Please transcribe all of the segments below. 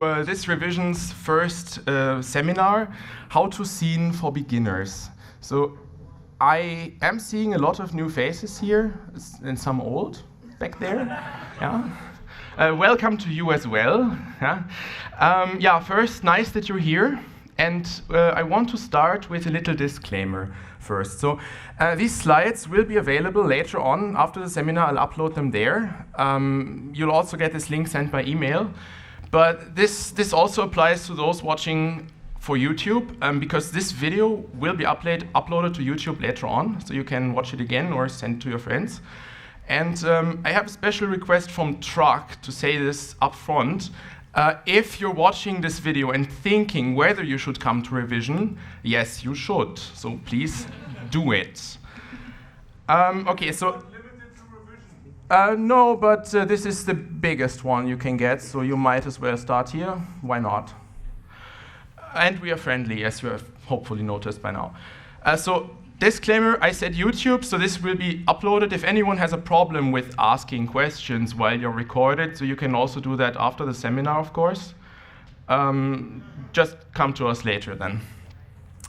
This revision's first seminar, How to Scene for Beginners. So I am seeing a lot of new faces here, and some old back there. Yeah. Welcome to you as well. Yeah. First, nice that you're here. And I want to start with a little disclaimer first. So these slides will be available later on. After the seminar, I'll upload them there. You'll also get this link sent by email. But this also applies to those watching for YouTube, because this video will be uploaded to YouTube later on, so you can watch it again or send it to your friends. And I have a special request from Truck to say this up front. If you're watching this video and thinking whether you should come to revision, yes, you should. So please do it. Okay, so. No, but this is the biggest one you can get, so you might as well start here. Why not? And we are friendly, as you have hopefully noticed by now. So, disclaimer, I said YouTube, so this will be uploaded. If anyone has a problem with asking questions while you're recorded, so you can also do that after the seminar, of course. Just come to us later then.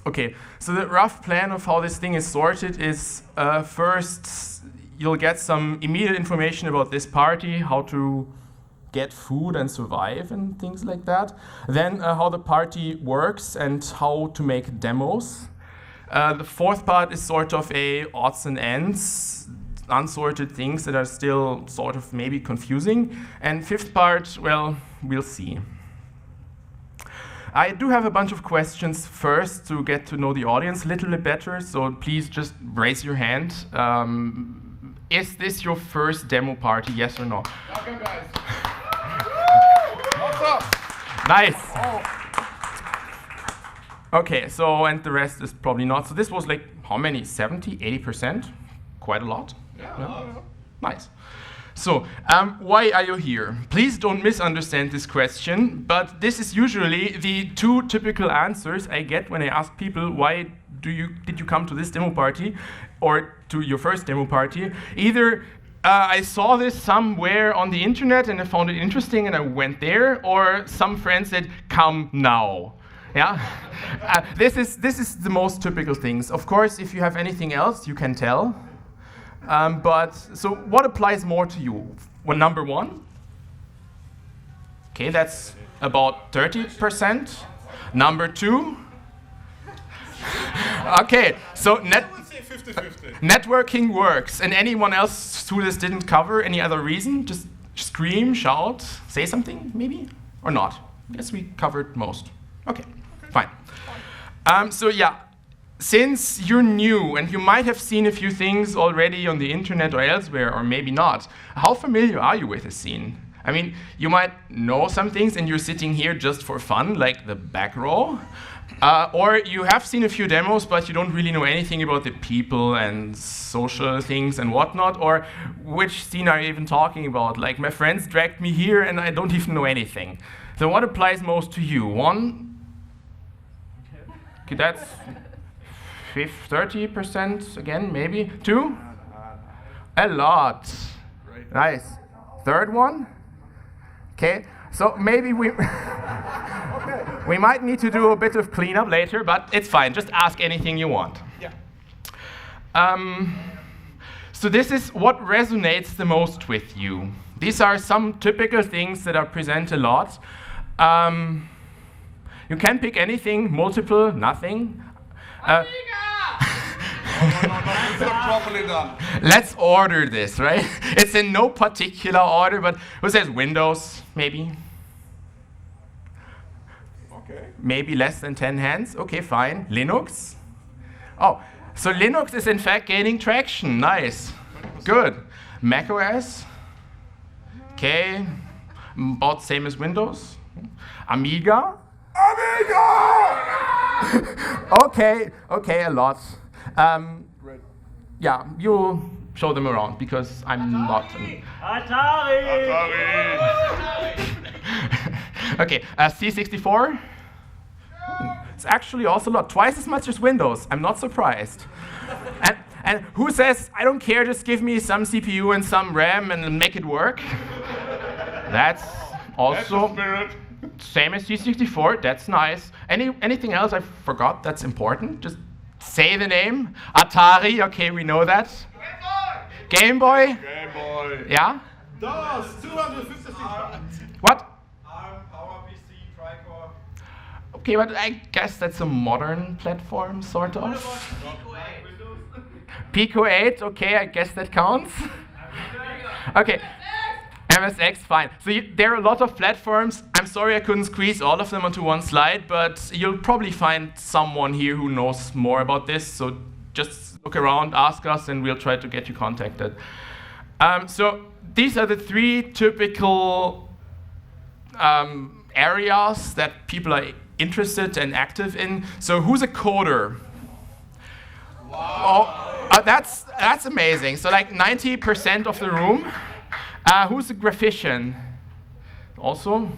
Okay, so the rough plan of how this thing is sorted is first, you'll get some immediate information about this party, how to get food and survive and things like that. Then how the party works and how to make demos. The fourth part is sort of a odds and ends, unsorted things that are still sort of maybe confusing. And fifth part, well, we'll see. I do have a bunch of questions first to get to know the audience a little bit better, so please just raise your hand. Is this your first demo party, yes or no? Welcome, guys. What's up? Nice. Okay, so, and the rest is probably not. So this was like, how many? 70, 80%? Quite a lot. Yeah. Nice. So, why are you here? Please don't misunderstand this question, but this is usually the two typical answers I get when I ask people, why did you come to this demo party or to your first demo party? Either I saw this somewhere on the internet and I found it interesting and I went there, or some friend said, come now. Yeah, this is the most typical things. Of course, if you have anything else, you can tell. But so what applies more to you? Well, number one. Okay, that's about 30%. Number two. Okay, so I would say 50-50. Networking works. And anyone else who this didn't cover, any other reason? Just scream, shout, say something, maybe? Or not? Guess we covered most. Okay, fine. So yeah, since you're new and you might have seen a few things already on the internet or elsewhere, or maybe not, how familiar are you with the scene? I mean, you might know some things and you're sitting here just for fun, like the back row. Or you have seen a few demos, but you don't really know anything about the people and social things and whatnot, or which scene are you even talking about? Like, my friends dragged me here and I don't even know anything. So what applies most to you? One? Okay, that's 30% again, maybe. Two? A lot. Nice. Third one? Okay, so maybe we we might need to do a bit of cleanup later, but it's fine. Just ask anything you want. Yeah. So this is what resonates the most with you. These are some typical things that are present a lot. You can pick anything, multiple, nothing. No, it's not properly done. Let's order this, right? It's in no particular order, but who says Windows, maybe? Okay. Maybe less than 10 hands? Okay, fine. Linux? Oh, so Linux is in fact gaining traction. Nice. 20%. Good. Mac OS? Okay. About same as Windows. Amiga? Okay, a lot. Right. Yeah, you'll show them around because I'm not. Atari! Okay, C64. It's actually also a lot, twice as much as Windows. I'm not surprised. And who says, I don't care, just give me some CPU and some RAM and make it work? That's also. That's the spirit. Same as C64, that's nice. Anything else I forgot that's important? Just say the name. Atari, okay, we know that. Game Boy? Game Boy. Yeah? DOS 256. What? ARM, PowerPC, Tricore. Okay, but I guess that's a modern platform, sort of. Pico 8, okay, I guess that counts. Okay. MSX, fine. So there are a lot of platforms. I'm sorry I couldn't squeeze all of them onto one slide, but you'll probably find someone here who knows more about this. So just look around, ask us, and we'll try to get you contacted. So these are the three typical areas that people are interested and active in. So who's a coder? Wow. Oh, that's amazing. So like 90% of the room. Who's a graphician? Also,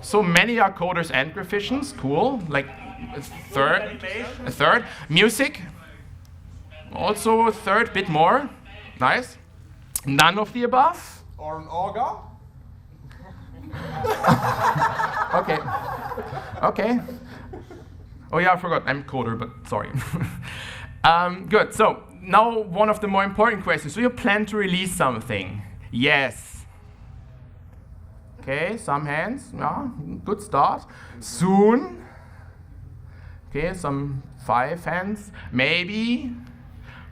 so many are coders and graphicians. Cool. Like a third. Music. Also a third, bit more. Nice. None of the above. Or an orga? Okay. Okay. Oh yeah, I forgot. I'm coder, but sorry. Good. So now one of the more important questions. So you plan to release something? Yes. Okay, some hands. Yeah, good start. Soon. Okay, some 5 hands. Maybe.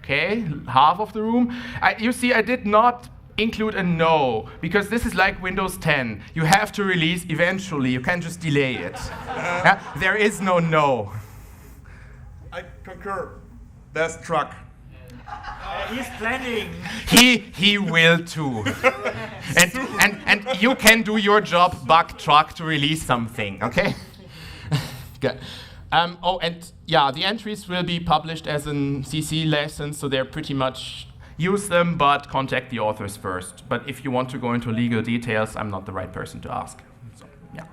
Okay, half of the room. You see, I did not include a no, because this is like Windows 10. You have to release eventually. You can't just delay it. Yeah? There is no. I concur. Best truck. He's planning. He will too. and you can do your job, bug truck, to release something, okay? Good. Oh, and yeah, the entries will be published as an CC lesson, so they're pretty much use them, but contact the authors first. But if you want to go into legal details, I'm not the right person to ask. So, yeah.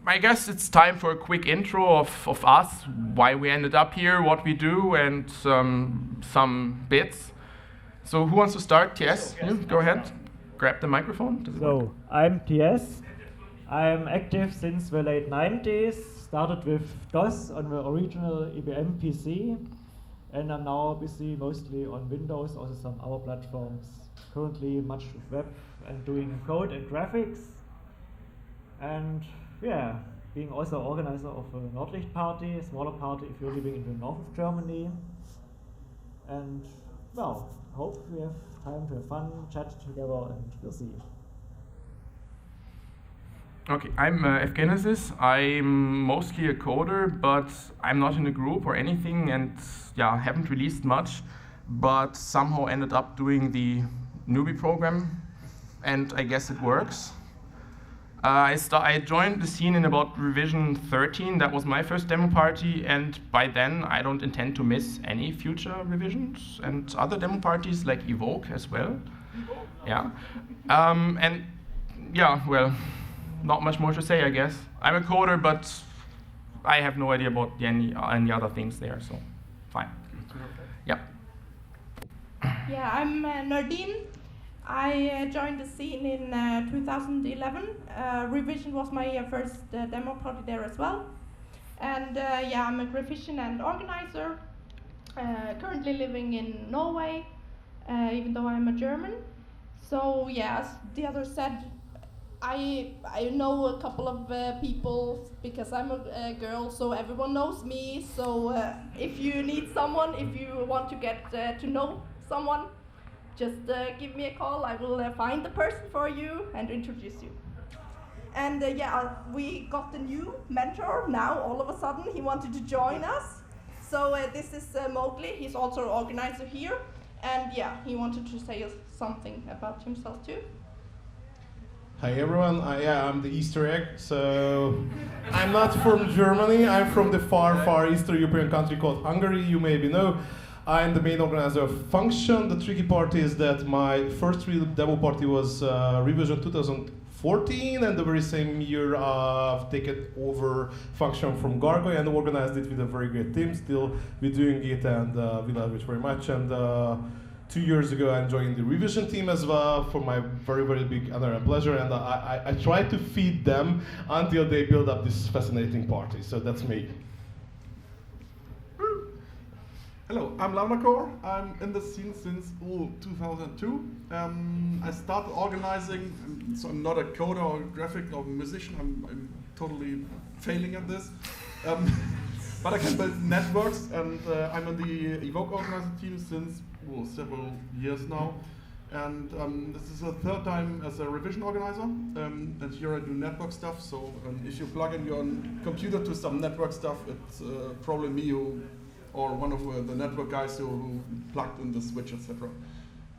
I guess it's time for a quick intro of us, why we ended up here, what we do, and some bits. So who wants to start? TS, you go ahead. Grab the microphone. Does it work? So, I'm TS. I'm active since the late 90s. Started with DOS on the original IBM PC. And I'm now busy mostly on Windows, also some other platforms. Currently much with web and doing code and graphics. And yeah, being also organizer of a Nordlicht party, a smaller party if you're living in the north of Germany. And well, hope we have time to have fun, chat together, and we'll see. Okay, I'm fgenesis. I'm mostly a coder, but I'm not in a group or anything, and yeah, haven't released much, but somehow ended up doing the newbie program, and I guess it works. I joined the scene in about revision 13. That was my first demo party, and by then I don't intend to miss any future revisions and other demo parties like Evoke as well. Yeah, and yeah, well, not much more to say, I guess. I'm a coder, but I have no idea about any other things there, so fine. Yeah. Yeah, I'm Nardine. I joined the scene in 2011. Revision was my first demo party there as well. And yeah, I'm a graphician and organizer. Currently living in Norway, even though I'm a German. So yeah, as the others said, I know a couple of people because I'm a girl, so everyone knows me. So if you need someone, if you want to get to know someone, just give me a call. I will find the person for you and introduce you. And yeah, we got a new mentor now. All of a sudden, he wanted to join us. So this is Mowgli. He's also an organizer here. And yeah, he wanted to say something about himself too. Hi everyone, I'm the Easter egg. So I'm not from Germany, I'm from the far Eastern European country called Hungary, you maybe know. I'm the main organizer of Function. The tricky part is that my first real demo party was revision 2014, and the very same year I've taken over Function from Gargoy and organized it with a very great team. Still we're doing it, and we love it very much. And 2 years ago, I joined the revision team as well for my very, very big honor and pleasure, and I try to feed them until they build up this fascinating party. So that's me. Hello, I'm Lavnakor. I'm in the scene since 2002. I started organizing, so I'm not a coder or graphic or musician. I'm totally failing at this. But I can build networks, and I'm in the Evoke organizing team since several years now. And this is the third time as a revision organizer. And here I do network stuff. So if you plug in your computer to some network stuff, it's probably me or one of the network guys who plugged in the switch, etc.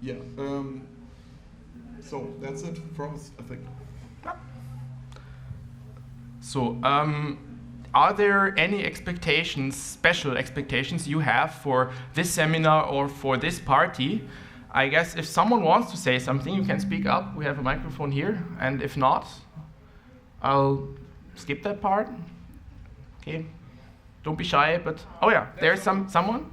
Yeah. So that's it for us, I think. So, are there any expectations, special expectations you have for this seminar or for this party? I guess if someone wants to say something, you can speak up. We have a microphone here, and if not, I'll skip that part. Okay, don't be shy. But oh yeah, there's someone.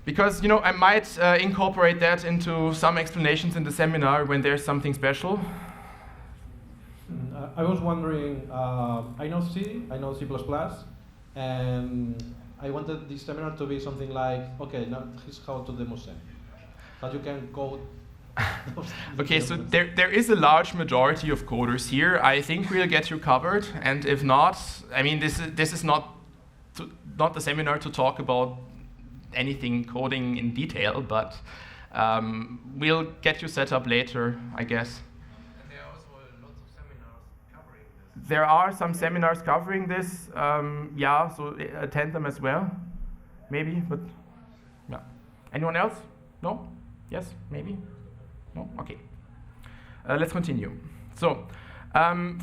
Because I might incorporate that into some explanations in the seminar when there's something special. I was wondering, I know C, I know C++, and I wanted this seminar to be something like, okay, now here's how to demo Zen. That you can code. Okay, so there is a large majority of coders here. I think we'll get you covered, and if not, I mean, this is not the seminar to talk about anything coding in detail, but we'll get you set up later, I guess. There are some seminars covering this, yeah, so attend them as well, maybe, but yeah. Anyone else? No? Yes? Maybe? No? Okay. Let's continue. So,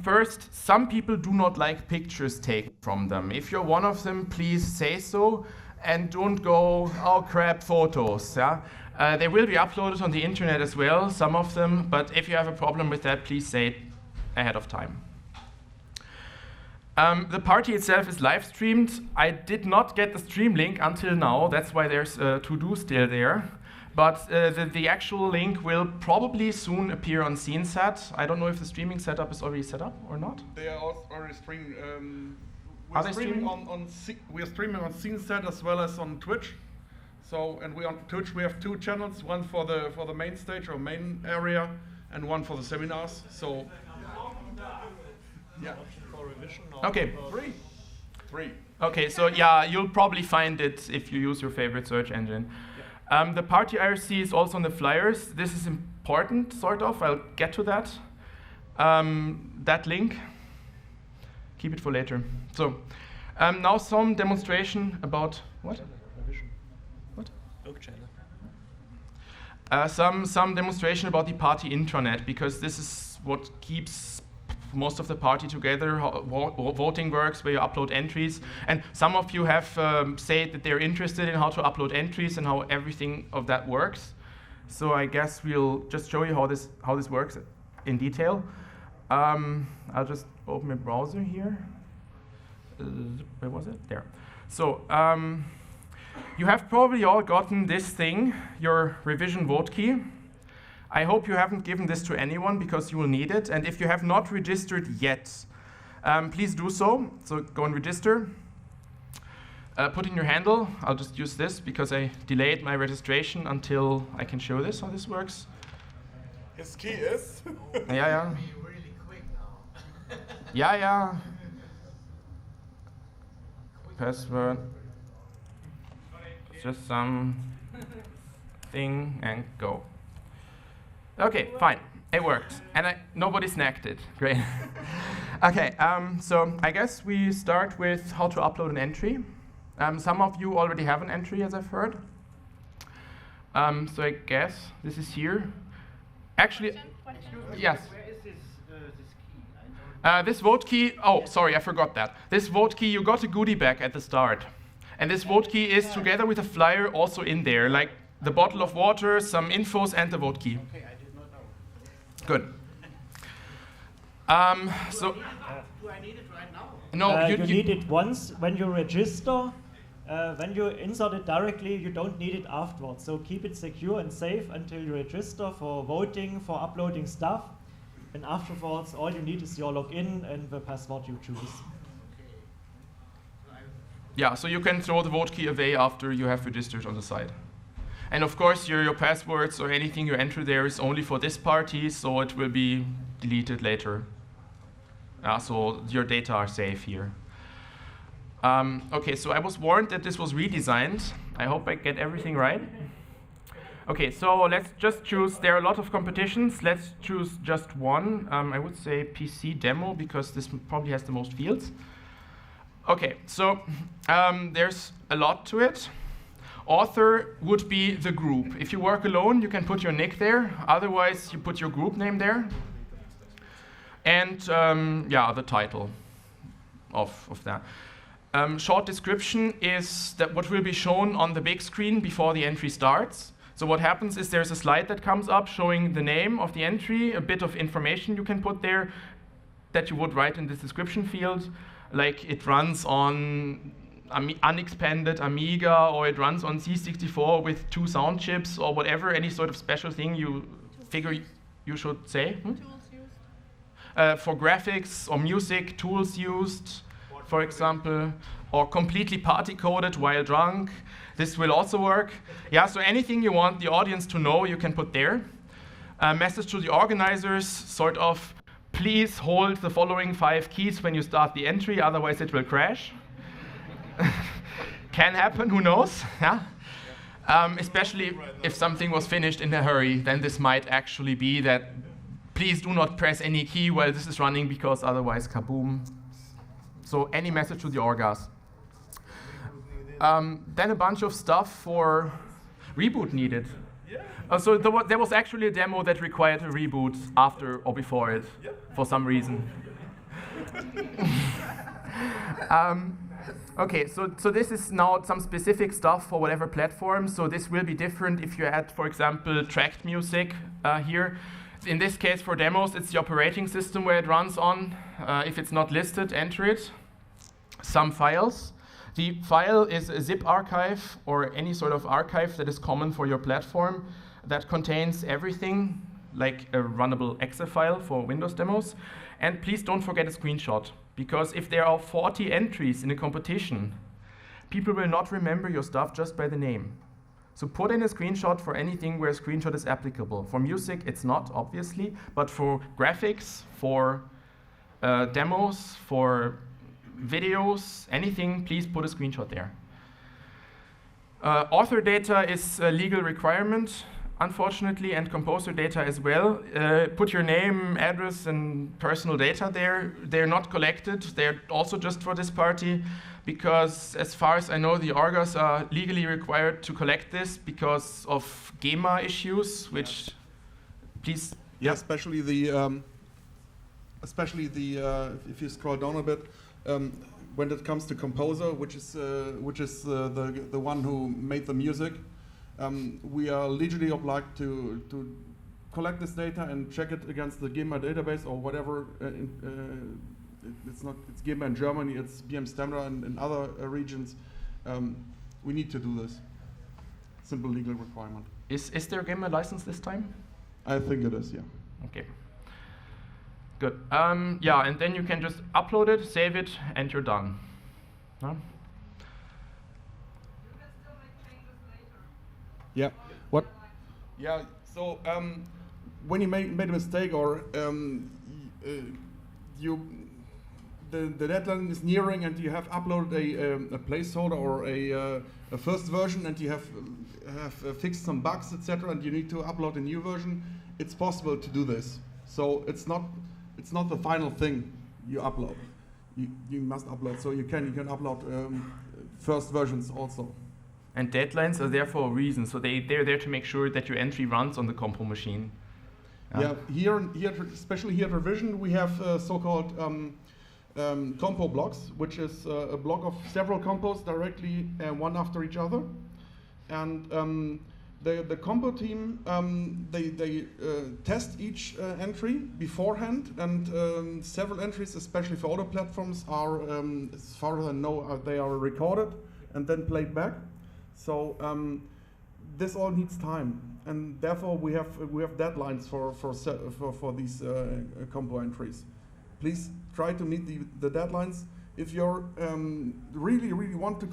first, some people do not like pictures taken from them. If you're one of them, please say so, and don't go, oh crap, photos, yeah? They will be uploaded on the internet as well, some of them, but if you have a problem with that, please say it ahead of time. The party itself is live streamed. I did not get the stream link until now. That's why there's a to-do still there. But the actual link will probably soon appear on SceneSet. I don't know if the streaming setup is already set up or not. They are already streaming. Are they streaming? We are streaming on SceneSet as well as on Twitch. So, and we on Twitch we have 2 channels, one for the main stage or main area, and one for the seminars. So, yeah. Okay. 3. Okay, so yeah, you'll probably find it if you use your favorite search engine. The party IRC is also on the flyers. This is important, sort of. I'll get to that. That link. Keep it for later. So, now some demonstration about what? What? Some demonstration about the party intranet, because this is what keeps most of the party together, how voting works, where you upload entries. And some of you have said that they're interested in how to upload entries and how everything of that works. So I guess we'll just show you how this works in detail. I'll just open my browser here. Where was it? There. So you have probably all gotten this thing, your revision vote key. I hope you haven't given this to anyone because you will need it. And if you have not registered yet, please do so. So go and register. Put in your handle. I'll just use this because I delayed my registration until I can show this, how this works. His key is? Yeah. Be really quick now. Yeah. Password. Just some thing and go. Okay, fine. It worked. And nobody snagged it. Great. Okay, so I guess we start with how to upload an entry. Some of you already have an entry, as I've heard. So I guess this is here. Actually, yes. Where is this key? This vote key, oh, sorry, I forgot that. This vote key, you got a goodie bag at the start. And this vote key is together with a flyer also in there, like the bottle of water, some infos, and the vote key. Okay, I did not know. Good. So Do I need it right now? no, you need it once when you register. when you insert it directly, you don't need it afterwards. So keep it secure and safe until you register for voting, for uploading stuff. And afterwards, all you need is your login and the password you choose. Yeah, so you can throw the vote key away after you have registered on the site. And of course, your passwords or anything you enter there is only for this party, so it will be deleted later. So your data are safe here. Okay, so I was warned that this was redesigned. I hope I get everything right. Okay, so let's just choose, there are a lot of competitions. Let's choose just one. I would say PC demo, because this probably has the most fields. Okay, so there's a lot to it. Author would be the group. If you work alone, you can put your nick there. Otherwise, you put your group name there. And yeah, the title of that. Short description is that what will be shown on the big screen before the entry starts. So what happens is there's a slide that comes up showing the name of the entry, a bit of information you can put there that you would write in this description field, like it runs on unexpanded Amiga, or it runs on C64 with 2 sound chips, or whatever, any sort of special thing you figure you should say. Tools used. For graphics or music, tools used, for example, or completely party coded while drunk. This will also work. Yeah, so anything you want the audience to know, you can put there. A message to the organizers, sort of, please hold the following 5 keys when you start the entry, otherwise it will crash. Can happen, who knows? Yeah. Especially if something was finished in a hurry, then this might actually be that please do not press any key while this is running, because otherwise kaboom. So any message to the orgas. Then a bunch of stuff for reboot needed. So there was actually a demo that required a reboot after or before it, for some reason. Okay, so this is now some specific stuff for whatever platform. So this will be different if you add, for example, tracked music here. In this case, for demos, it's the operating system where it runs on. If it's not listed, enter it. Some files. The file is a zip archive or any sort of archive that is common for your platform that contains everything, like a runnable exe file for Windows demos. And please don't forget a screenshot, because if there are 40 entries in a competition, people will not remember your stuff just by the name. So put in a screenshot for anything where a screenshot is applicable. For music, it's not, obviously, but for graphics, for demos, for videos, anything, please put a screenshot there. Author data is a legal requirement, unfortunately, and composer data as well. Put your name, address, and personal data there. They're not collected. They're also just for this party, because as far as I know, the orgas are legally required to collect this because of GEMA issues, which, please. Yeah, especially the if you scroll down a bit, when it comes to composer, which is the one who made the music, we are legally obliged to collect this data and check it against the GEMA database or whatever. It's GEMA in Germany, it's BM standard in other regions. We need to do this. Simple legal requirement. Is there a GEMA license this time? I think it is, yeah. Okay. Good. Yeah, and then you can just upload it, save it, and you're done. No? You can still make changes later. Yeah. What? Yeah. So when you made a mistake, or the deadline is nearing, and you have uploaded a placeholder or a first version, and you have fixed some bugs, etc., and you need to upload a new version, it's possible to do this. So it's not the final thing you upload. You must upload. So you can upload first versions also. And deadlines are there for a reason. So they're there to make sure that your entry runs on the compo machine. Yeah, here, especially here at Revision, we have so-called compo blocks, which is a block of several compos directly one after each other. And the compo team, they test each entry beforehand, and several entries, especially for older platforms, are, as far as I know, they are recorded and then played back. So this all needs time, and therefore we have deadlines for these compo entries. Please try to meet the deadlines. If you're really want to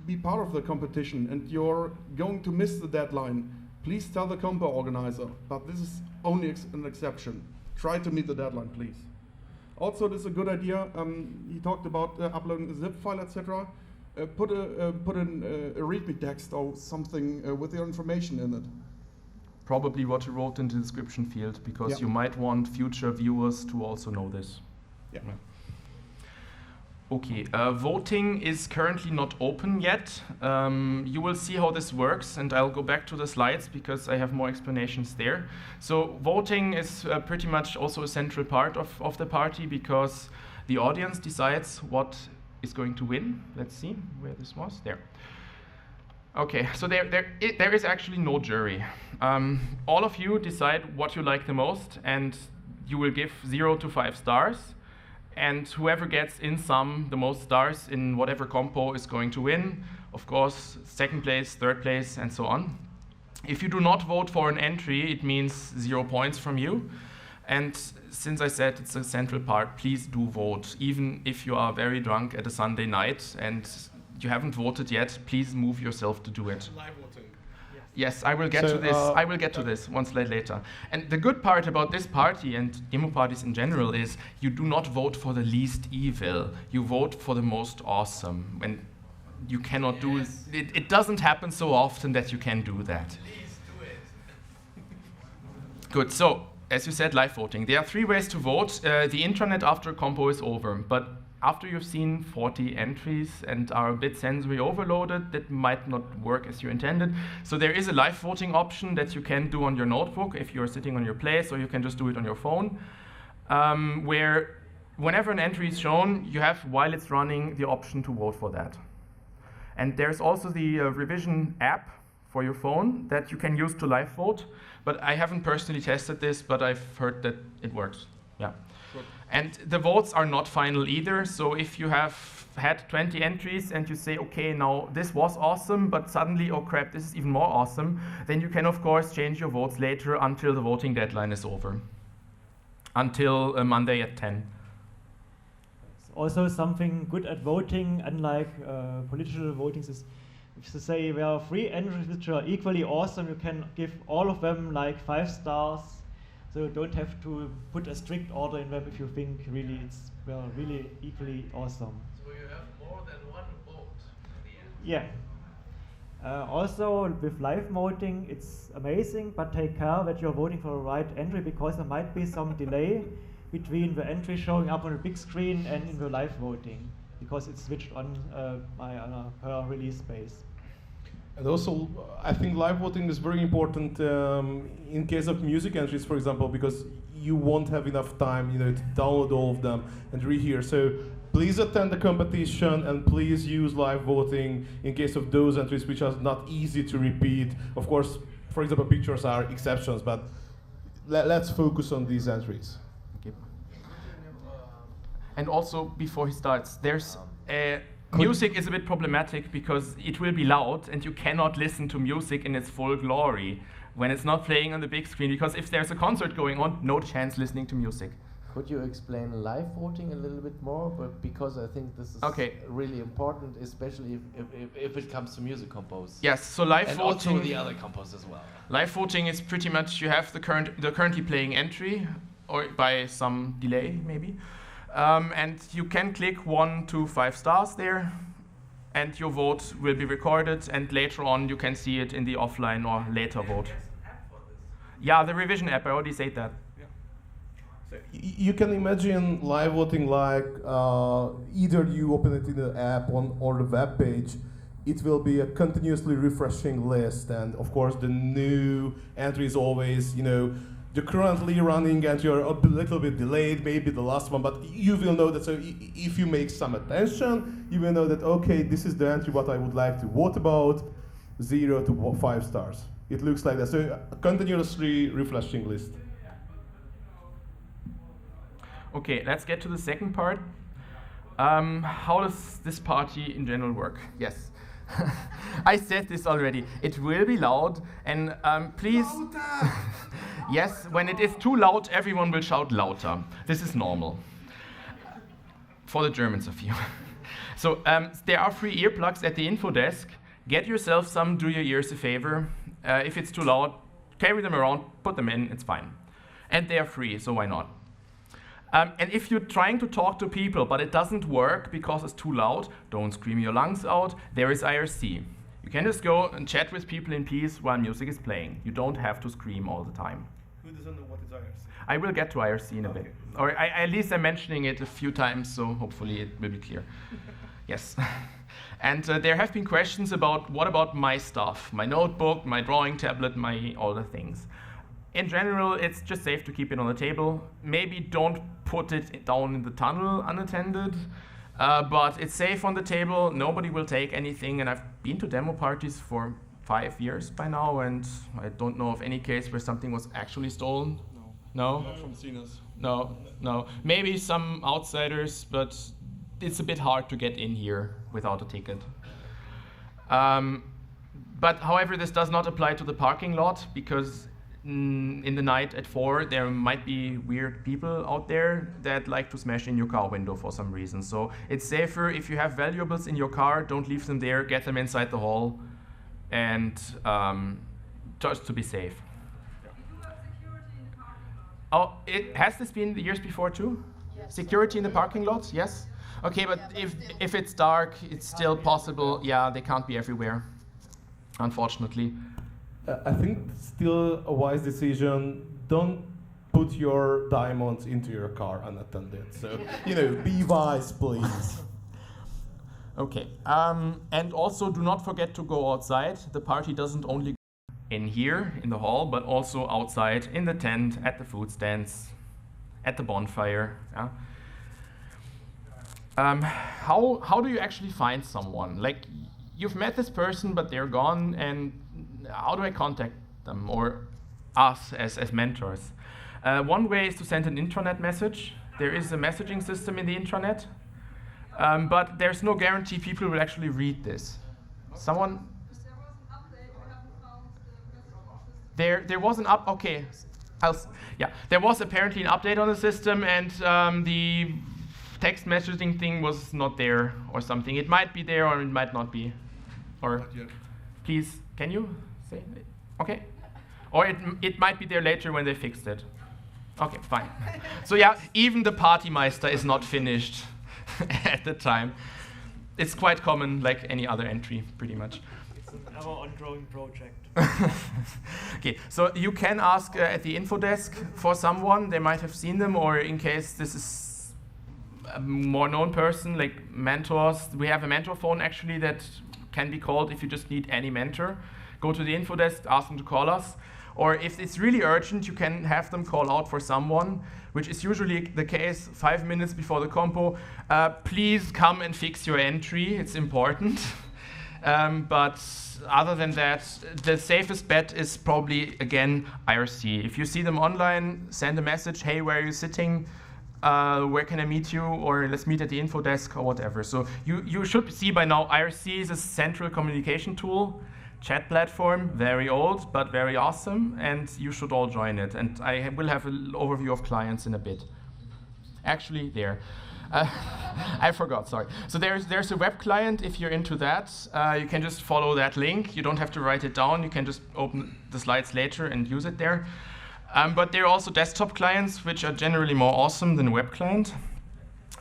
be part of the competition and you're going to miss the deadline, please tell the compo organizer. But this is only an exception. Try to meet the deadline, please. Also, this is a good idea. He talked about uploading a zip file, etc. Put in a README text or something with your information in it. Probably what you wrote in the description field, because you might want future viewers to also know this. Yeah. Okay, voting is currently not open yet. You will see how this works, and I'll go back to the slides because I have more explanations there. So voting is pretty much also a central part of the party, because the audience decides what is going to win. Let's see where this was. There. Okay, so there is actually no jury. All of you decide what you like the most, and you will give 0 to 5 stars. And whoever gets in sum the most stars in whatever compo is going to win. Of course, second place, third place, and so on. If you do not vote for an entry, it means 0 points from you. And since I said it's a central part, please do vote. Even if you are very drunk at a Sunday night and you haven't voted yet, please move yourself to do it. Live voting. Yes, I will get to this. I will get to this one slide later. And the good part about this party and demo parties in general is you do not vote for the least evil. You vote for the most awesome. And you cannot do it. It doesn't happen so often that you can do that. Please do it. Good. So, as you said, live voting. There are 3 ways to vote. The intranet after a compo is over, but after you've seen 40 entries and are a bit sensory overloaded, that might not work as you intended. So there is a live voting option that you can do on your notebook if you're sitting on your place, or you can just do it on your phone, where whenever an entry is shown, you have, while it's running, the option to vote for that. And there's also the revision app for your phone that you can use to live vote, but I haven't personally tested this, but I've heard that it works. Yeah. And the votes are not final either, so if you have had 20 entries and you say, okay, now this was awesome, but suddenly, oh crap, this is even more awesome, then you can of course change your votes later until the voting deadline is over, until Monday at 10. Also something good at voting, unlike political voting, is if you say there are 3 entries which are equally awesome, you can give all of them like 5 stars. So you don't have to put a strict order in them if you think really it's really equally awesome. So you have more than one vote at the end. Yeah. Also with live voting, it's amazing, but take care that you're voting for the right entry, because there might be some delay between the entry showing up on the big screen and in the live voting, because it's switched on per release space. And also, I think live voting is very important in case of music entries, for example, because you won't have enough time, to download all of them and rehear. So please attend the competition and please use live voting in case of those entries which are not easy to repeat. Of course, for example, pictures are exceptions, but let's focus on these entries. Okay. And also, before he starts, there's music is a bit problematic because it will be loud and you cannot listen to music in its full glory when it's not playing on the big screen, because if there's a concert going on, no chance listening to music. Could you explain live voting a little bit more? But because I think this is really important, especially if it comes to music compos. Yes, so live and voting. Also the other compos as well. Live voting is pretty much you have the currently playing entry, or by some delay maybe. And you can click 1 to 5 stars there, and your vote will be recorded, and later on you can see it in the offline or later vote. Yeah, the revision app, I already said that. Yeah. So you can imagine live voting like either you open it in the app or the web page, it will be a continuously refreshing list, and of course the new entry is always, the currently running entry are a little bit delayed, maybe the last one, but you will know that. So if you make some attention, you will know that, okay, this is the entry what I would like to vote about, 0 to 5 stars. It looks like that. So a continuously refreshing list. Okay, let's get to the second part. how does this party in general work? Yes. I said this already. It will be loud, and please. Yes, when it is too loud, everyone will shout louder. This is normal. For the Germans of you. So there are free earplugs at the info desk. Get yourself some, do your ears a favor. If it's too loud, carry them around, put them in, it's fine. And they are free, so why not? And if you're trying to talk to people, but it doesn't work because it's too loud, don't scream your lungs out. There is IRC. You can just go and chat with people in peace while music is playing. You don't have to scream all the time. Who doesn't know what is IRC? I will get to IRC in a bit. Or at least I'm mentioning it a few times, so hopefully it will be clear. Yes. And there have been questions about, what about my stuff? My notebook, my drawing tablet, all the things. In general, it's just safe to keep it on the table. Maybe don't put it down in the tunnel unattended, but it's safe on the table. Nobody will take anything, and I've been to demo parties for 5 years by now, and I don't know of any case where something was actually stolen. No? Not from Cenas. No. Maybe some outsiders, but it's a bit hard to get in here without a ticket. But however, this does not apply to the parking lot, because in the night at 4, there might be weird people out there that like to smash in your car window for some reason. So it's safer if you have valuables in your car, don't leave them there, get them inside the hall, and just to be safe. Oh, has this been the years before too? Yes. Security in the parking lot, yes? Okay, but if it's dark, it's still possible. Yeah, they can't be everywhere, unfortunately. I think still a wise decision, don't put your diamonds into your car unattended. So, be wise, please. Okay, and also do not forget to go outside. The party doesn't only go in here, in the hall, but also outside, in the tent, at the food stands, at the bonfire. Yeah? How do you actually find someone? Like, you've met this person, but they're gone, and how do I contact them, or us as mentors? One way is to send an intranet message. There is a messaging system in the intranet, but there's no guarantee people will actually read this. Someone? There was an okay. There was apparently an update on the system, and the text messaging thing was not there or something. It might be there or it might not be. Or Not yet. Please, can you say? Okay. Or it might be there later when they fixed it. Okay, fine. So yeah, even the Partymeister is not finished at the time. It's quite common, like any other entry, pretty much. It's an ever-ongoing project. Okay, so you can ask at the info desk for someone. They might have seen them, or in case this is a more known person, like mentors. We have a mentor phone actually that can be called if you just need any mentor. Go to the info desk, ask them to call us. Or if it's really urgent, you can have them call out for someone, which is usually the case 5 minutes before the compo. Please come and fix your entry, it's important. But other than that, the safest bet is probably, again, IRC. If you see them online, send a message, hey, where are you sitting? Where can I meet you? Or let's meet at the info desk or whatever. So you should see by now, IRC is a central communication tool. Chat platform, very old, but very awesome, and you should all join it. And I will have an overview of clients in a bit. Actually, there. I forgot, sorry. So there's a web client, if you're into that. You can just follow that link. You don't have to write it down. You can just open the slides later and use it there. But there are also desktop clients, which are generally more awesome than a web client.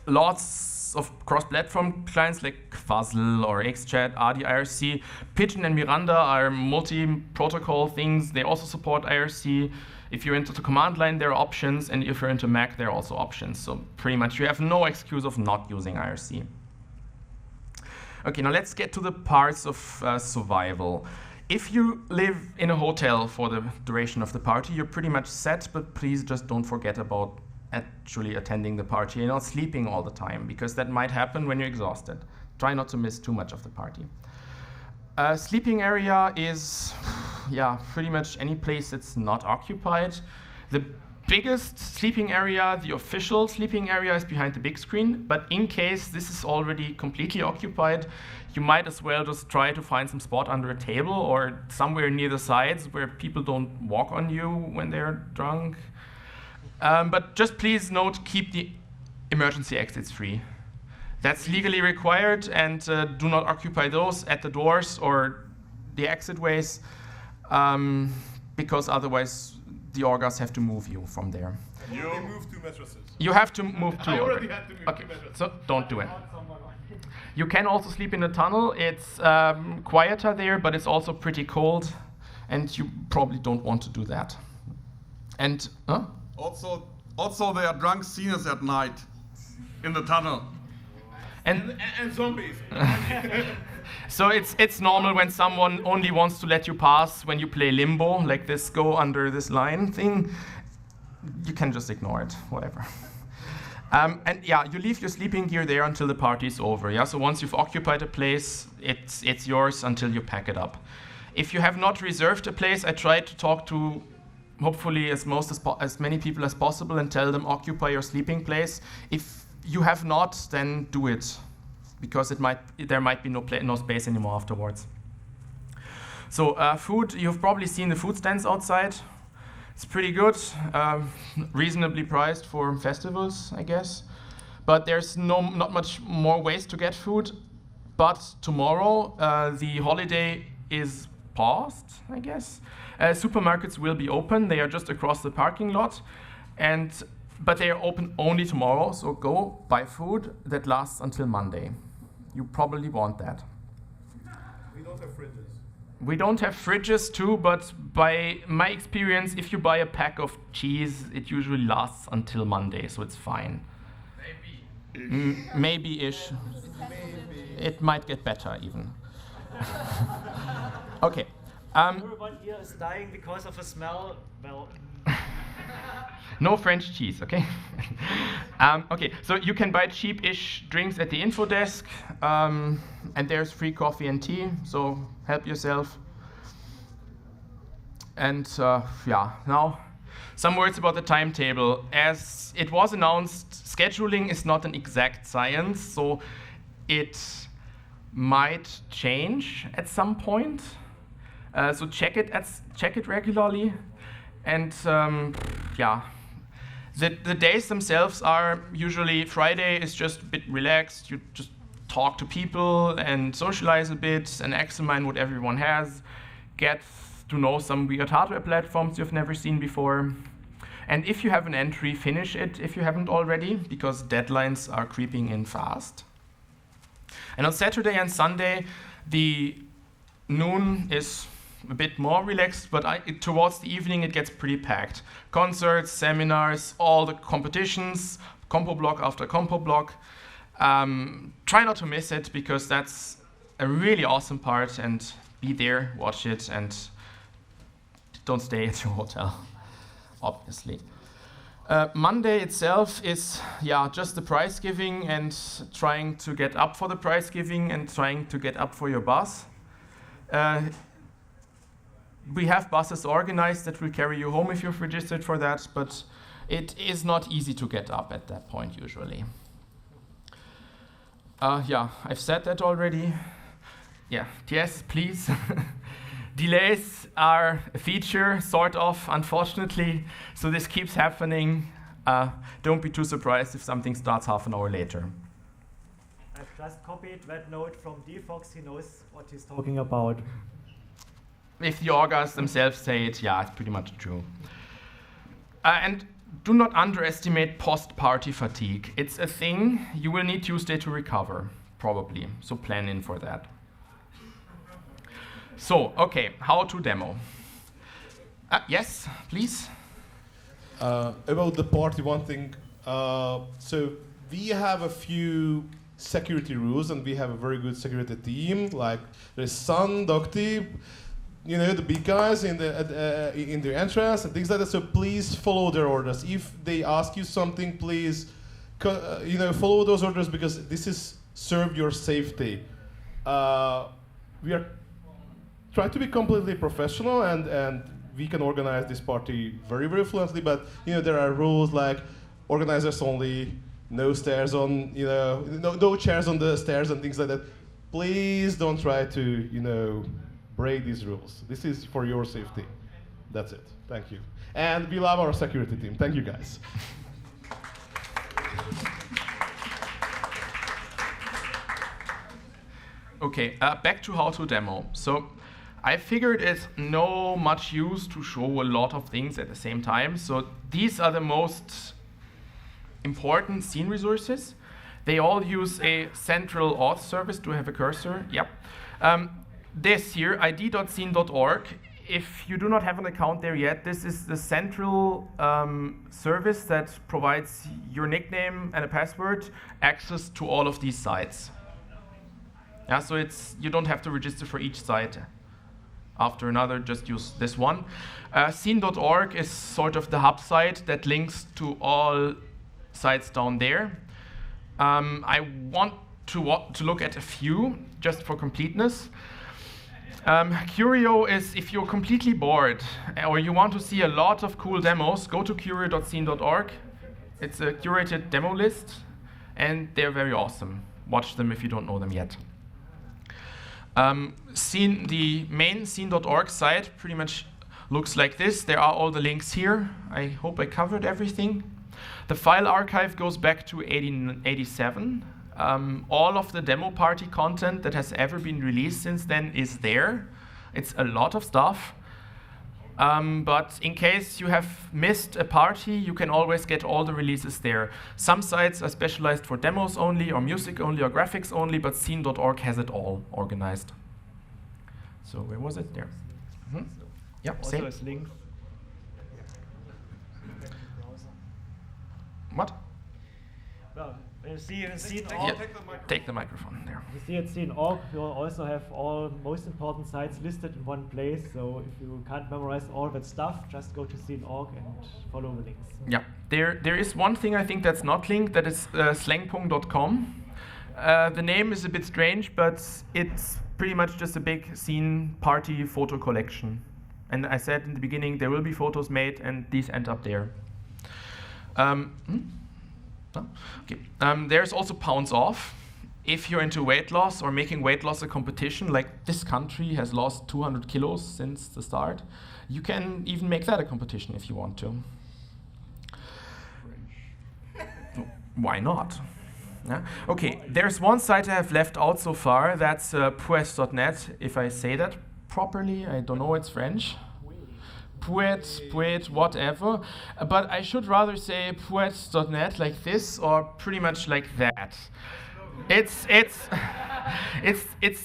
Lots of cross-platform clients like Fuzzle or XChat, RDIRC. Pigeon and Miranda are multi-protocol things. They also support IRC. If you're into the command line, there are options, and if you're into Mac, there are also options. So pretty much you have no excuse of not using IRC. Okay, now let's get to the parts of survival. If you live in a hotel for the duration of the party, you're pretty much set, but please just don't forget about actually attending the party and not sleeping all the time, because that might happen when you're exhausted. Try not to miss too much of the party. Sleeping area is, pretty much any place that's not occupied. The biggest sleeping area, the official sleeping area, is behind the big screen. But in case this is already completely occupied, you might as well just try to find some spot under a table or somewhere near the sides where people don't walk on you when they're drunk. But just please note, keep the emergency exits free. That's legally required, and do not occupy those at the doors or the exit ways, because otherwise the orgas have to move you from there. You move 2 mattresses. You have to move 2 I already already. had to move 2 mattresses. So don't do it. You can also sleep in the tunnel. It's quieter there, but it's also pretty cold, and you probably don't want to do that. And Also, there are drunk seniors at night in the tunnel. And zombies. so it's normal when someone only wants to let you pass when you play limbo, like this go under this line thing. You can just ignore it, whatever. And yeah, you leave your sleeping gear there until the party is over. Yeah, so once you've occupied a place, it's yours until you pack it up. If you have not reserved a place, I try to talk to hopefully as many people as possible and tell them occupy your sleeping place. If you have not, then do it, because there might be no space anymore afterwards. So food, you've probably seen the food stands outside. It's pretty good, reasonably priced for festivals, I guess. But there's not much more ways to get food. But tomorrow, the holiday is paused, I guess. Supermarkets will be open. They are just across the parking lot. But they are open only tomorrow, so go buy food that lasts until Monday. You probably want that. We don't have fridges. We don't have fridges too, but by my experience, if you buy a pack of cheese, it usually lasts until Monday, so it's fine. Maybe-ish. It might get better even. Okay. Everyone here is dying because of a smell. Well. No French cheese, okay? Okay, so you can buy cheap-ish drinks at the info desk, and there's free coffee and tea, so help yourself. And yeah, now some words about the timetable. As it was announced, scheduling is not an exact science, so it might change at some point. So check it regularly, and yeah. The days themselves are usually Friday is just a bit relaxed. You just talk to people and socialize a bit and examine what everyone has. Get to know some weird hardware platforms you've never seen before. And if you have an entry, finish it if you haven't already, because deadlines are creeping in fast. And on Saturday and Sunday, the noon is a bit more relaxed, but towards the evening it gets pretty packed. Concerts, seminars, all the competitions, compo block after compo block. Try not to miss it, because that's a really awesome part, and be there, watch it, and don't stay at your hotel, obviously. Monday itself is just the prize giving and trying to get up for the prize giving and trying to get up for your bus. We have buses organized that will carry you home if you've registered for that, but it is not easy to get up at that point usually. I've said that already. Yes, please. Delays are a feature, sort of, unfortunately, so this keeps happening. Don't be too surprised if something starts half an hour later. I've just copied that note from DFox. He knows what he's talking about. If the orgas themselves say it, it's pretty much true. And do not underestimate post-party fatigue. It's a thing. You will need Tuesday to recover, probably, so plan in for that. So, okay, how to demo? Yes, please. About the party, one thing. So we have a few security rules, and we have a very good security team. Like there's Sun, Docti, the big guys in the entrance and things like that. So please follow their orders. If they ask you something, please, follow those orders, because this is serve your safety. We are trying to be completely professional, and we can organize this party very, very fluently, but there are rules like organizers only, no stairs on, no chairs on the stairs and things like that. Please don't try to, break these rules. This is for your safety. That's it. Thank you. And we love our security team. Thank you, guys. Okay, back to how to demo. So I figured it's no much use to show a lot of things at the same time. So these are the most important scene resources. They all use a central auth service. Do I have a cursor? Yep. This here, id.scene.org. If you do not have an account there yet, this is the central service that provides your nickname and a password access to all of these sites. Yeah, so you don't have to register for each site after another, just use this one. Scene.org is sort of the hub site that links to all sites down there. I want to look at a few, just for completeness. Curio is, if you're completely bored or you want to see a lot of cool demos, go to curio.scene.org. It's a curated demo list, and they're very awesome. Watch them if you don't know them yet. The main scene.org site pretty much looks like this. There are all the links here. I hope I covered everything. The file archive goes back to 1987. All of the demo party content that has ever been released since then is there. It's a lot of stuff. But in case you have missed a party, you can always get all the releases there. Some sites are specialized for demos only, or music only, or graphics only, but scene.org has it all organized. So where was it? There. Mm-hmm. Yep, also same. as links. What? Well, you see in scene.org. Yeah, take the microphone there. You see at scene.org, you also have all most important sites listed in one place. So if you can't memorize all that stuff, just go to scene.org and follow the links. Yeah, there is one thing I think that's not linked. That is slangpong.com. The name is a bit strange, but it's pretty much just a big scene party photo collection. And I said in the beginning there will be photos made, and these end up there. Okay. There's also Pounds Off. If you're into weight loss or making weight loss a competition, like this country has lost 200 kilos since the start, you can even make that a competition if you want to. Why not? Yeah. Okay, there's one site I have left out so far. That's Puez.net. If I say that properly, I don't know, it's French. Puet, whatever. But I should rather say Puet.net like this, or pretty much like that. It's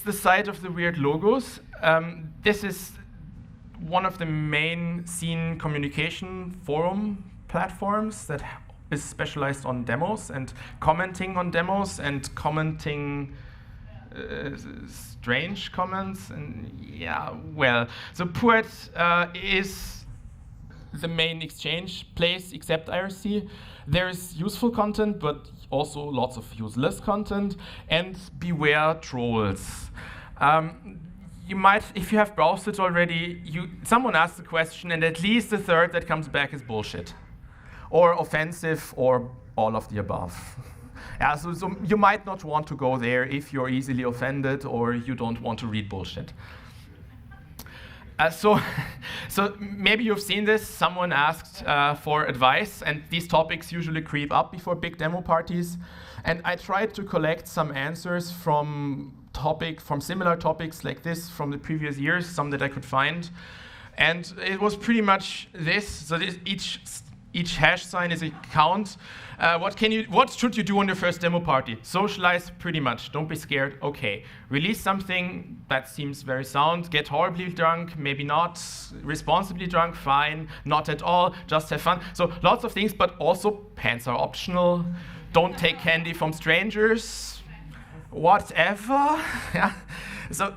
the site of the weird logos. This is one of the main scene communication forum platforms that is specialized on demos and commenting on demos and commenting strange comments. And yeah, well, so Puet is the main exchange place except IRC. There's useful content, but also lots of useless content, and beware trolls. You might, if you have browsed it already, someone asks a question, and at least a third that comes back is bullshit, or offensive, or all of the above. Yeah, so you might not want to go there if you're easily offended or you don't want to read bullshit. So maybe you've seen this. Someone asked for advice, and these topics usually creep up before big demo parties. And I tried to collect some answers from similar topics like this from the previous years, some that I could find. And it was pretty much this. So each hash sign is a count. What should you do on your first demo party? Socialize, pretty much. Don't be scared. Okay. Release something that seems very sound. Get horribly drunk, maybe not. Responsibly drunk, fine. Not at all. Just have fun. So lots of things, but also pants are optional. Don't take candy from strangers. Whatever. Yeah. So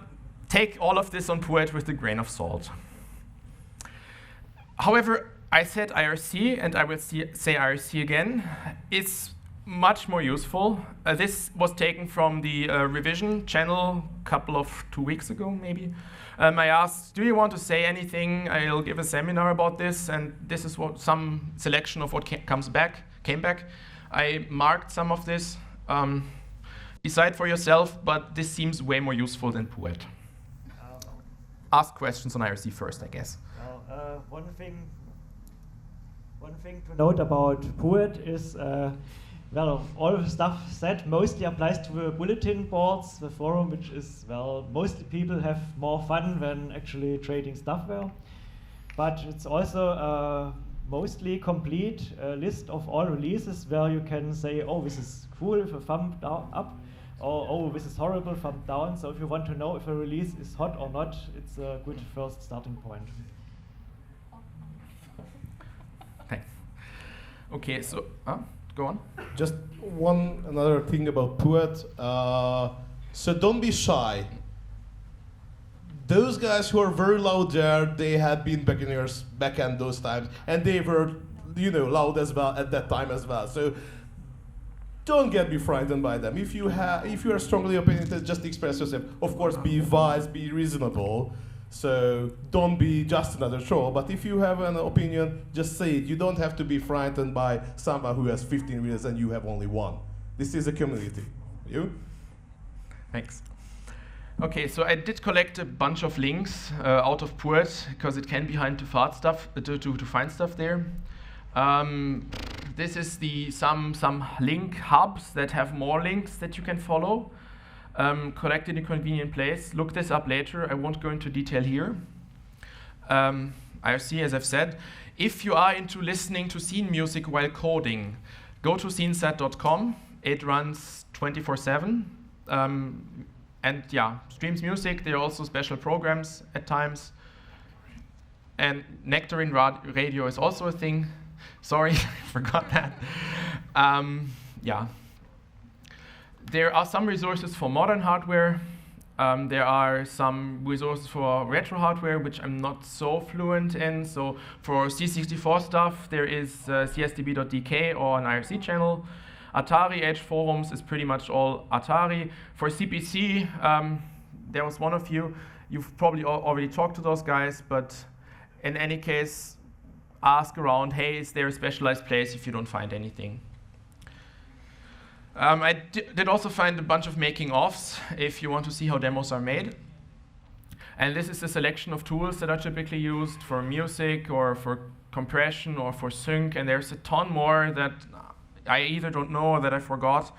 take all of this on Puet with a grain of salt. However, I said IRC, and I will say IRC again. It's much more useful. This was taken from the revision channel a 2 weeks ago, maybe. I asked, do you want to say anything? I'll give a seminar about this, and this is what some selection of what came back. I marked some of this. Decide for yourself, but this seems way more useful than Poet. Ask questions on IRC first, I guess. One thing to note about Poet is, well, all the stuff said mostly applies to the bulletin boards, the forum, which is, well, mostly people have more fun than actually trading stuff there. But it's also a mostly complete list of all releases where you can say, oh, this is cool with a thumb up, or oh, this is horrible, thumb down. So if you want to know if a release is hot or not, it's a good first starting point. Thanks. Okay, so go on. Just another thing about Poet. So don't be shy. Those guys who are very loud there, they had been beginners back in those times, and they were, loud as well at that time as well. So don't be frightened by them. If you are strongly opinionated, just express yourself. Of course, be wise, be reasonable. So don't be just another troll. But if you have an opinion, just say it. You don't have to be frightened by someone who has 15 readers and you have only one. This is a community. You? Thanks. Okay, so I did collect a bunch of links out of Poet because it can be hard to find stuff there. This is some link hubs that have more links that you can follow. Collected in a convenient place. Look this up later. I won't go into detail here. IRC, as I've said, if you are into listening to scene music while coding, go to sceneset.com. It runs 24/7. And yeah, streams music. There are also special programs at times. And Nectarine Radio is also a thing. Sorry, I forgot that. Yeah. There are some resources for modern hardware. There are some resources for retro hardware, which I'm not so fluent in. So for C64 stuff, there is csdb.dk or an IRC channel. Atari Age forums is pretty much all Atari. For CPC, there was one of you. You've probably already talked to those guys, but in any case, ask around, hey, is there a specialized place if you don't find anything? I did also find a bunch of making-ofs if you want to see how demos are made. And this is a selection of tools that are typically used for music or for compression or for sync, and there's a ton more that I either don't know or that I forgot.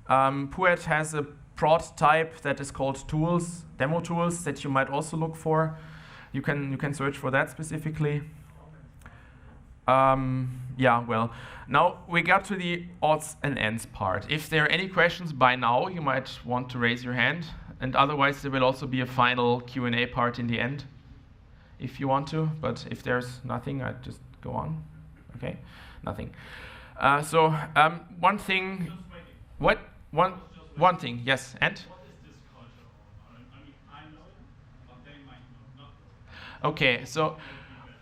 Poet has a prod type that is called tools, demo tools, that you might also look for. You can search for that specifically. Yeah, well, now we got to the odds and ends part. If there are any questions by now, you might want to raise your hand, and otherwise there will also be a final Q&A part in the end, if you want to, but if there's nothing, I'd just go on. Okay, nothing. So one thing, one thing, yes, and? What is this culture all about? I mean, I know it, but they might not know. Okay, so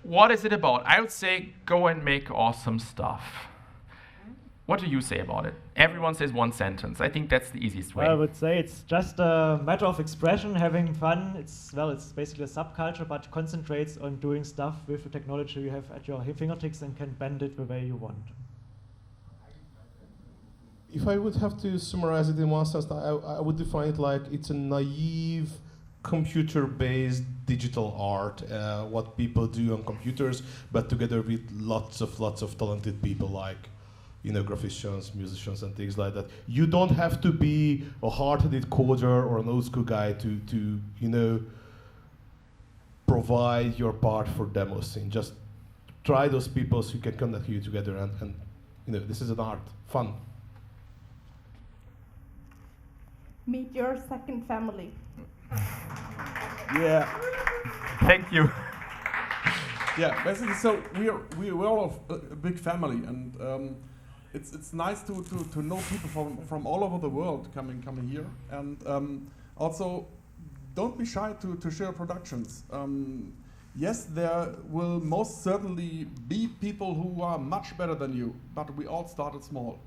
what is it about? I would say go and make awesome stuff. What do you say about it? Everyone says one sentence. I think that's the easiest way. Well, I would say it's just a matter of expression, having fun. It's basically a subculture, but concentrates on doing stuff with the technology you have at your fingertips and can bend it the way you want. If I would have to summarize it in one sentence, I would define it like it's a naive, computer-based digital art, what people do on computers, but together with lots of talented people like, graphicians, musicians, and things like that. You don't have to be a hard-headed coder or an old-school guy to provide your part for demo scene. Just try those people so you can connect you together, and this is an art, fun. Meet your second family. Yeah. Thank you. Yeah, basically, so we're all a big family, and it's nice to know people from all over the world coming here, and also don't be shy to share productions. Yes, there will most certainly be people who are much better than you, but we all started small,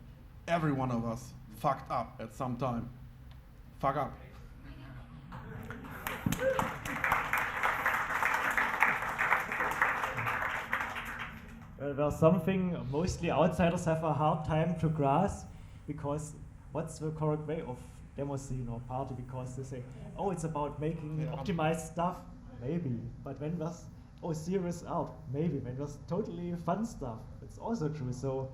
every one of us fucked up at some time. Fuck up. Well, there's something mostly outsiders have a hard time to grasp, because what's the correct way of demo scene or party? Because they say, oh, it's about making optimized stuff, maybe. But when there's serious art, maybe. When there's totally fun stuff, it's also true. So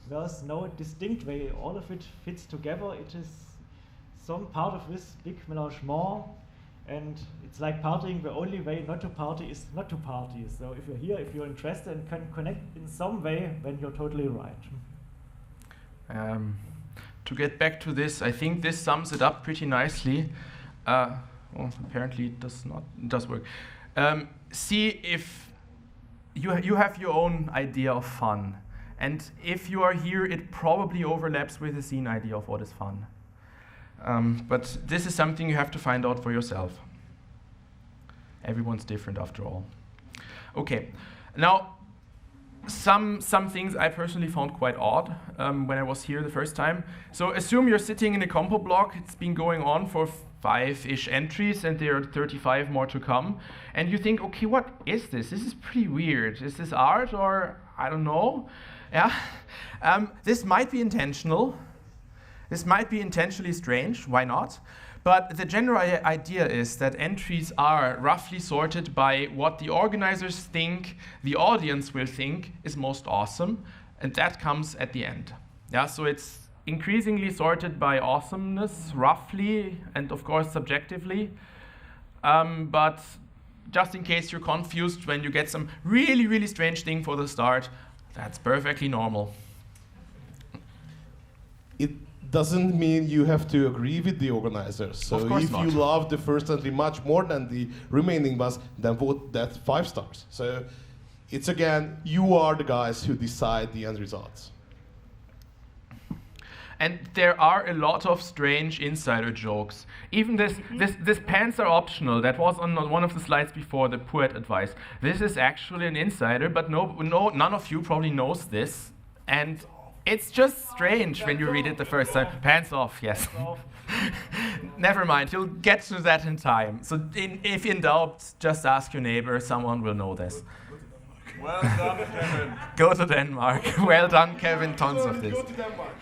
there's no distinct way. All of it fits together. It is some part of this big mélange. And it's like partying. The only way not to party is not to party. So if you're here, if you're interested and can connect in some way, then you're totally right. To get back to this, I think this sums it up pretty nicely. Well, apparently it does not. It does work. See if you have your own idea of fun, and if you are here, it probably overlaps with the scene idea of what is fun. But this is something you have to find out for yourself. Everyone's different after all. Okay, now some things I personally found quite odd when I was here the first time. So assume you're sitting in a compo block. It's been going on for 5-ish entries, and there are 35 more to come. And you think, okay, what is this? This is pretty weird. Is this art, or I don't know? Yeah, this might be intentional. This might be intentionally strange, why not? But the general idea is that entries are roughly sorted by what the organizers think the audience will think is most awesome, and that comes at the end. Yeah, so it's increasingly sorted by awesomeness, roughly, and of course subjectively. But just in case you're confused when you get some really, really strange thing for the start, that's perfectly normal. It doesn't mean you have to agree with the organizers. So if you love the first entry much more than the remaining ones, then vote that 5 stars. So it's again, you are the guys who decide the end results. And there are a lot of strange insider jokes. Even this pants are optional. That was on one of the slides before, the poet advice. This is actually an insider, but none of you probably knows this. And it's just strange when you read it the first time. Pants off, yes. Never mind, you'll get to that in time. So if in doubt, just ask your neighbor. Someone will know this. Well done, Kevin. Go to Denmark. Well done, Kevin. Tons of this. Go to Denmark.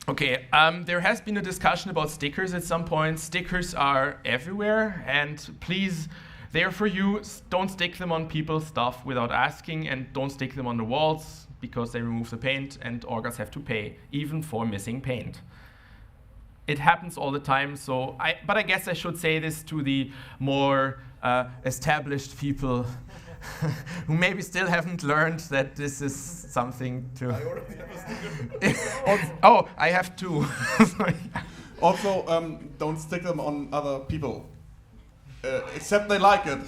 Okay, there has been a discussion about stickers at some point. Stickers are everywhere, and please, they're for you. Don't stick them on people's stuff without asking, and don't stick them on the walls, because they remove the paint, and orgas have to pay, even for missing paint. It happens all the time, but I guess I should say this to the more established people who maybe still haven't learned that this is something to... I already have a sticker. Oh, I have 2. Sorry. Also, don't stick them on other people. Except they like it.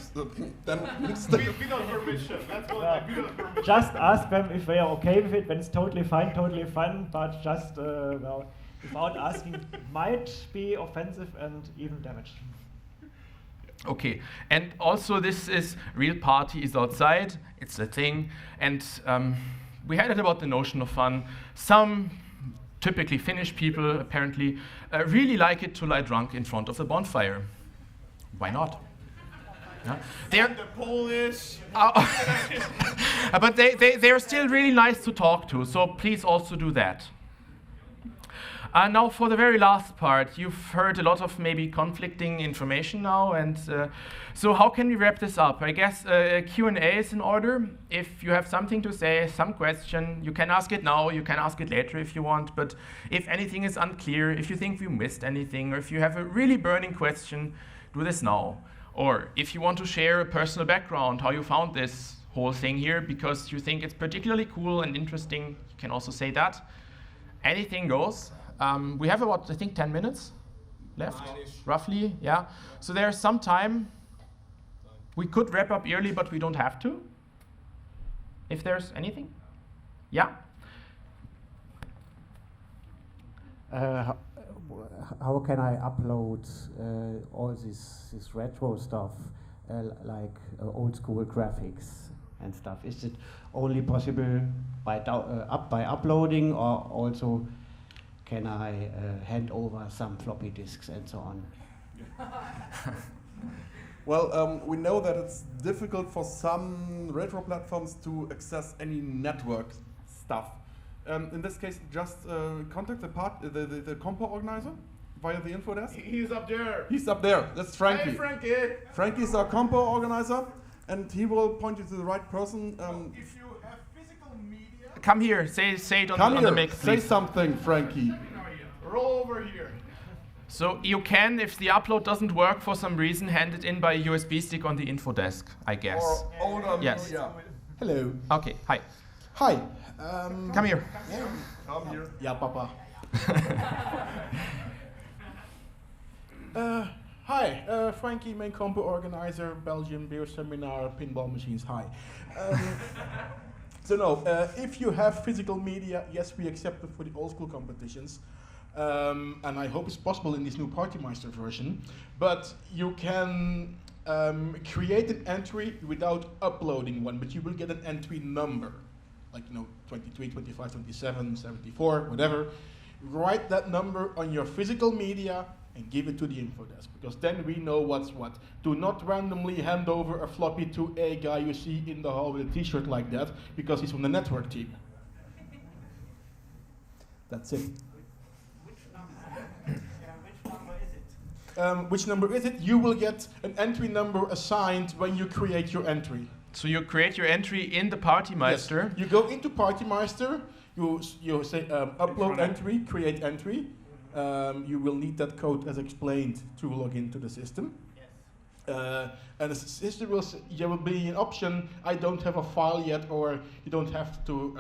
Then stick it. Without permission. That's what without permission. Just ask them if they are okay with it. When it's totally fine, but just without asking might be offensive and even damaged. Okay, and also this is real party is outside, it's a thing, and we had it about the notion of fun. Some, typically Finnish people apparently, really like it to lie drunk in front of the bonfire. Why not? Yeah. They're the Polish. But they're still really nice to talk to, so please also do that. Now for the very last part, you've heard a lot of maybe conflicting information now, and so how can we wrap this up? I guess Q&A is in order. If you have something to say, some question, you can ask it now, you can ask it later if you want, but if anything is unclear, if you think we missed anything, or if you have a really burning question, do this now. Or if you want to share a personal background, how you found this whole thing here, because you think it's particularly cool and interesting, you can also say that. Anything goes. We have about, I think, 10 minutes left, roughly, yeah. So there's some time. We could wrap up early, but we don't have to. If there's anything. Yeah? How can I upload all this retro stuff, like old school graphics? and stuff. Is it only possible by uploading, or also can I hand over some floppy disks and so on? Well, we know that it's difficult for some retro platforms to access any network stuff. In this case, just contact the compo organizer via the info desk. He's up there. He's up there. That's Frankie. Hey, Frankie. Frankie's our compo organizer, and he will point you to the right person. If you have physical media, Come here. Say it on the mic, Say please. something, Frankie. roll over here. So you can, if the upload doesn't work for some reason, hand it in by a USB stick on the info desk, I guess. Or older Yes. media. Hello. Okay. Hi. Hi. Come here. Come here. Yeah, Papa. Hi, Frankie, main compo organizer, Belgium beer seminar, pinball machines. Hi. So no, if you have physical media, yes, we accept it for the old school competitions. And I hope it's possible in this new Partymeister version. But you can create an entry without uploading one, but you will get an entry number. Like, 23, 25, 27, 74, whatever. Write that number on your physical media and give it to the info desk, because then we know what's what. Do not randomly hand over a floppy to a guy you see in the hall with a t-shirt like that, because he's from the network team. That's it. Which number is it? You will get an entry number assigned when you create your entry. So you create your entry in the Partymeister. Yes. You go into Partymeister, you say upload entry, create entry. You will need that code as explained to log into the system. Yes. And the system will there will be an option, I don't have a file yet, or you don't have to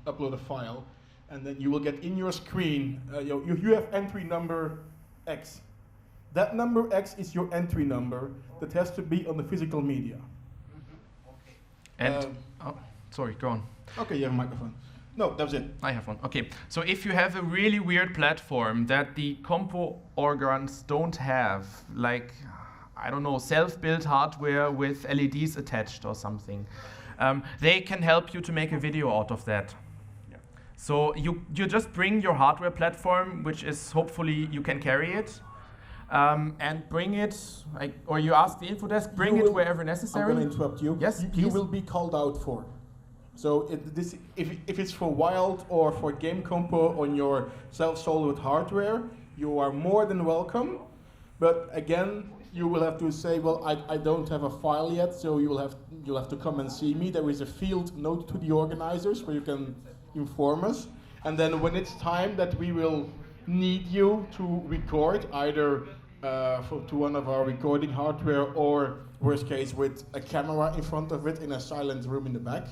upload a file. And then you will get in your screen, you have entry number X. That number X is your entry number that has to be on the physical media. And sorry, go on. Okay, you have a microphone. No, that was it. I have one. Okay, so if you have a really weird platform that the compo organs don't have, like, I don't know, self-built hardware with LEDs attached or something, they can help you to make a video out of that. Yeah. So you just bring your hardware platform, which is hopefully you can carry it, and bring it, or you ask the info desk, bring it wherever necessary. I'm going to interrupt you. Yes, you will be called out for. So if it's for Wild or for Game Compo on your self-soldered hardware, you are more than welcome. But again, you will have to say, well, I don't have a file yet, so you'll have to come and see me. There is a field note to the organizers where you can inform us. And then when it's time that we will need you to record, either to one of our recording hardware, or worst case with a camera in front of it in a silent room in the back,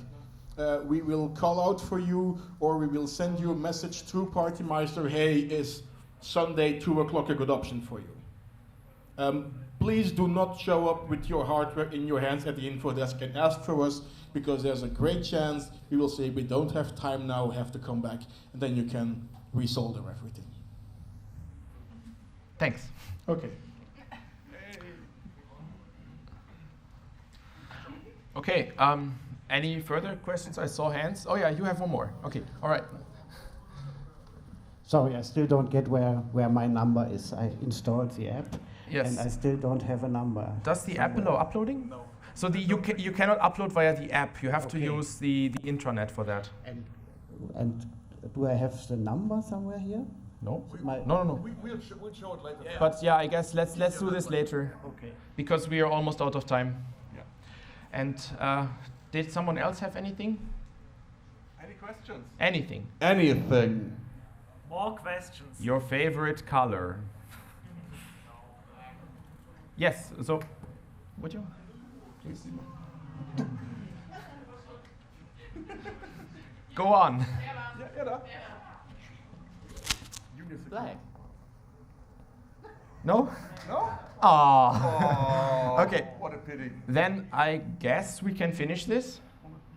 we will call out for you, or we will send you a message through Partymeister, hey, is Sunday 2 o'clock a good option for you? Please do not show up with your hardware in your hands at the info desk and ask for us, because there's a great chance we will say we don't have time now, we have to come back, and then you can resolder everything. Thanks. Okay. Okay, any further questions? I saw hands. Oh yeah, you have one more. Okay, all right. Sorry, I still don't get where my number is. I installed the app, yes, and I still don't have a number. Does the app allow uploading? No. So you cannot upload via the app. You have to use the intranet for that. And do I have the number somewhere here? No. No. We'll show it later. Yeah. But yeah, I guess let's do this later. Okay. Because we are almost out of time. Yeah. And did someone else have anything? Any questions? Anything. Anything. More questions. Your favorite color? Yes. So, would you? Please. Go on. Black. No? No? Ah. Okay. What a pity. Then I guess we can finish this,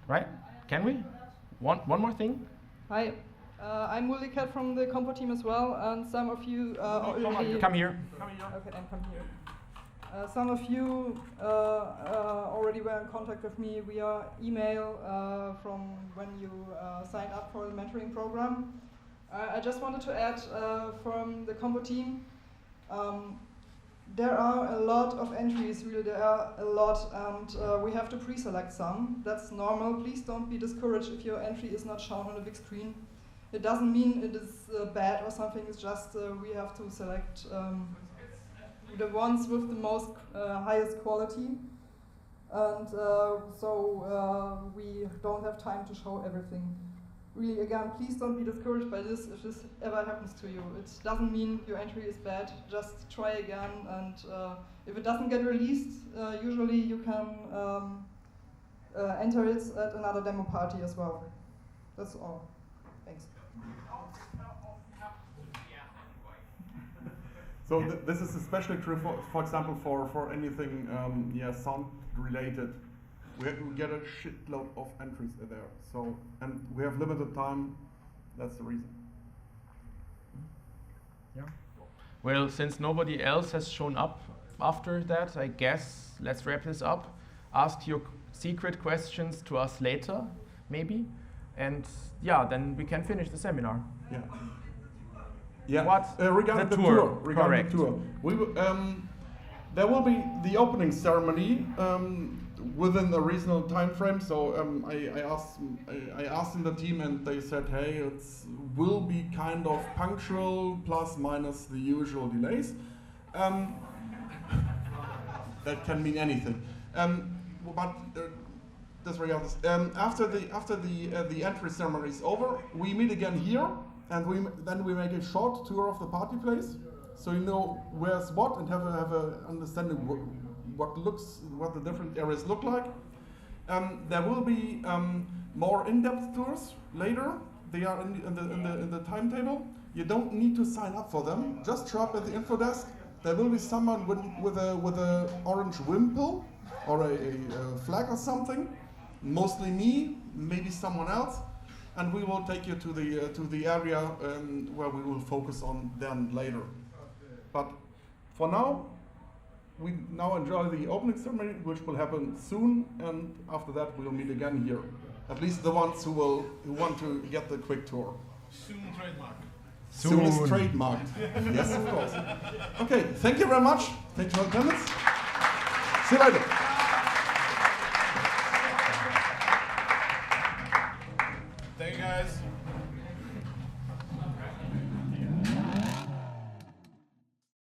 right? Can we? One more thing? Hi, I'm Mullikat from the compo team as well, and some of you already... Come here. Okay, then come here. Some of you already were in contact with me via email from when you signed up for the mentoring program. I just wanted to add from the combo team, there are a lot of entries, really there are a lot, and we have to pre-select some. That's normal. Please don't be discouraged if your entry is not shown on a big screen. It doesn't mean it is bad or something, it's just we have to select the ones with the most highest quality, and so we don't have time to show everything. Really, again, please don't be discouraged by this if this ever happens to you. It doesn't mean your entry is bad, just try again, and if it doesn't get released, usually you can enter it at another demo party as well. That's all. Thanks. So this is especially true, for example, for anything sound related. We get a shitload of entries there. So, and we have limited time. That's the reason. Yeah. Well, since nobody else has shown up after that, I guess let's wrap this up. Ask your secret questions to us later, maybe, and yeah, then we can finish the seminar. Yeah. Yeah. What? Regarding the tour. Regarding the tour. We there will be the opening ceremony within a reasonable time frame. So I asked in the team, and they said, hey, it will be kind of punctual, plus minus the usual delays. That can mean anything. But disregard this. After the entry ceremony is over, we meet again here, and then we make a short tour of the party place, so you know where's what, and have a understanding what the different areas look like. There will be more in-depth tours later. They are in the timetable. You don't need to sign up for them. Just show up at the info desk. There will be someone with a orange wimple or a flag or something. Mostly me, maybe someone else, and we will take you to the area where we will focus on them later. But for now, we now enjoy the opening ceremony, which will happen soon, and after that we'll meet again here. At least the ones who want to get the quick tour. Soon trademark. Soon is trademarked. Yes, of course. Okay, thank you very much. Thank you for attendance. See you later. Thank you, guys.